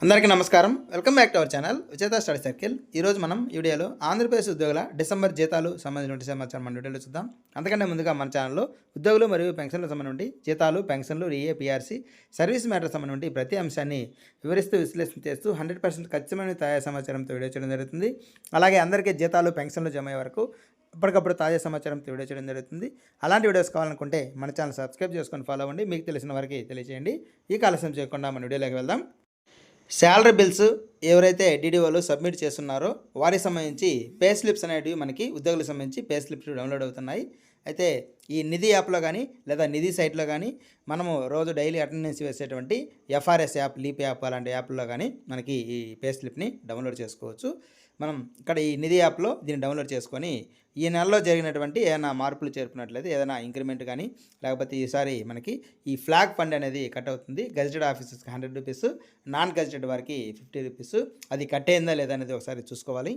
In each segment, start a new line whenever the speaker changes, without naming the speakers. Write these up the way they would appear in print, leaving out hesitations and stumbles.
అందరికీ నమస్కారం. Welcome back to our channel విజేత స్టడీ సర్కిల్. ఈరోజు మనం ఈ వీడియోలో ఆంధ్రప్రదేశ్ ఉద్యోగుల డిసెంబర్ జీతాలు సంబంధించిన సమాచారం మన వీడియోలో చూద్దాం. అంతకంటే ముందుగా మన ఛానల్లో ఉద్యోగులు మరియు పెన్షన్లకు సంబంధించి జీతాలు, పెన్షన్లు, రీఏ, పీఆర్సీ, సర్వీస్ మ్యాటర్ సంబంధించి ప్రతి అంశాన్ని వివరిస్తూ విశ్లేషణ చేస్తూ 100% ఖచ్చితమైన తాజా సమాచారంతో వీడియో చేయడం జరుగుతుంది. అలాగే అందరికీ జీతాలు, పెన్షన్లు జమ అయ్యే వరకు ఎప్పటికప్పుడు తాజా సమాచారంతో వీడియో చేయడం జరుగుతుంది. అలాంటి వీడియోస్ కావాలనుకుంటే మన ఛానల్ సబ్స్క్రైబ్ చేసుకొని ఫాలో అవ్వండి. మీకు తెలిసిన వారికి తెలియజేయండి. ఈ ఆలస్యం చేయకుండా మన వీడియోలోకి వెళ్దాం. శాలరీ బిల్స్ ఎవరైతే డీడీఓలు సబ్మిట్ చేస్తున్నారో వారికి సంబంధించి పే స్లిప్స్ అనేటివి మనకి ఉద్యోగులకు సంబంధించి పే స్లిప్స్ డౌన్లోడ్ అవుతున్నాయి. అయితే ఈ నిధి యాప్లో కానీ లేదా నిధి సైట్లో కానీ మనము రోజు డైలీ అటెండెన్స్ వేసేటువంటి ఎఫ్ఆర్ఎస్ యాప్, లీప్ యాప్ అలాంటి యాప్లో కానీ మనకి ఈ పే స్లిప్ని డౌన్లోడ్ చేసుకోవచ్చు. మనం ఇక్కడ ఈ నిధి యాప్లో దీన్ని డౌన్లోడ్ చేసుకొని ఈ నెలలో జరిగినటువంటి ఏదైనా మార్పులు చేర్పినట్లయితే ఏదైనా ఇంక్రిమెంట్ కానీ లేకపోతే ఈసారి మనకి ఈ ఫ్లాగ్ ఫండ్ అనేది కట్ అవుతుంది. గెజిటెడ్ ఆఫీసర్స్కి 100 రూపీస్, నాన్ గెజిటెడ్ వారికి 50 రూపీస్. అది కట్ అయిందా లేదా అనేది ఒకసారి చూసుకోవాలి.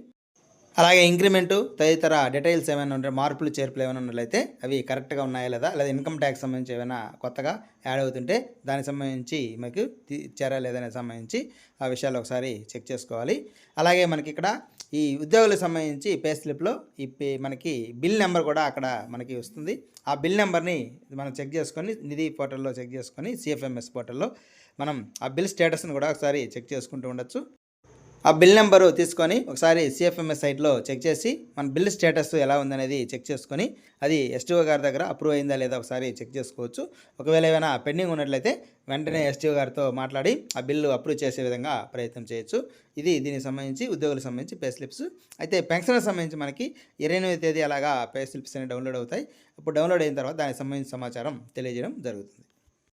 అలాగే ఇంక్రిమెంటు తదితర డీటెయిల్స్ ఏమైనా ఉంటే మార్పులు చేర్పులు ఏమైనా ఉన్నట్లయితే అవి కరెక్ట్గా ఉన్నాయా లేదా ఇన్కమ్ ట్యాక్స్ సంబంధించి ఏమైనా కొత్తగా యాడ్ అవుతుంటే దానికి సంబంధించి మీకు ఇచ్చారా లేదనే సంబంధించి ఆ విషయాలు ఒకసారి చెక్ చేసుకోవాలి. అలాగే మనకి ఇక్కడ ఈ ఉద్యోగులకు సంబంధించి పే స్లిప్లో మనకి బిల్ నెంబర్ కూడా అక్కడ మనకి వస్తుంది. ఆ బిల్ నెంబర్ని మనం చెక్ చేసుకొని నిధి పోర్టల్లో చెక్ చేసుకొని సిఎఫ్ఎంఎస్ పోర్టల్లో మనం ఆ బిల్ స్టేటస్ని కూడా ఒకసారి చెక్ చేసుకుంటూ ఉండొచ్చు. ఆ బిల్ నెంబరు తీసుకొని ఒకసారి సిఎఫ్ఎంఎస్ సైట్లో చెక్ చేసి మన బిల్ స్టేటస్ ఎలా ఉందనేది చెక్ చేసుకొని అది ఎస్టీఓ గారి దగ్గర అప్రూవ్ అయిందా లేదా ఒకసారి చెక్ చేసుకోవచ్చు. ఒకవేళ ఏమైనా పెండింగ్ ఉన్నట్లయితే వెంటనే ఎస్టీఓ గారితో మాట్లాడి ఆ బిల్లు అప్రూవ్ చేసే విధంగా ప్రయత్నం చేయొచ్చు. ఇది దీనికి సంబంధించి ఉద్యోగులకు సంబంధించి పే స్లిప్స్. అయితే పెన్షన్కి సంబంధించి మనకి 28వ తేదీ అలాగా పే స్లిప్స్ అనేవి డౌన్లోడ్ అవుతాయి. ఇప్పుడు డౌన్లోడ్ అయిన తర్వాత దానికి సంబంధించిన సమాచారం తెలియజేయడం జరుగుతుంది.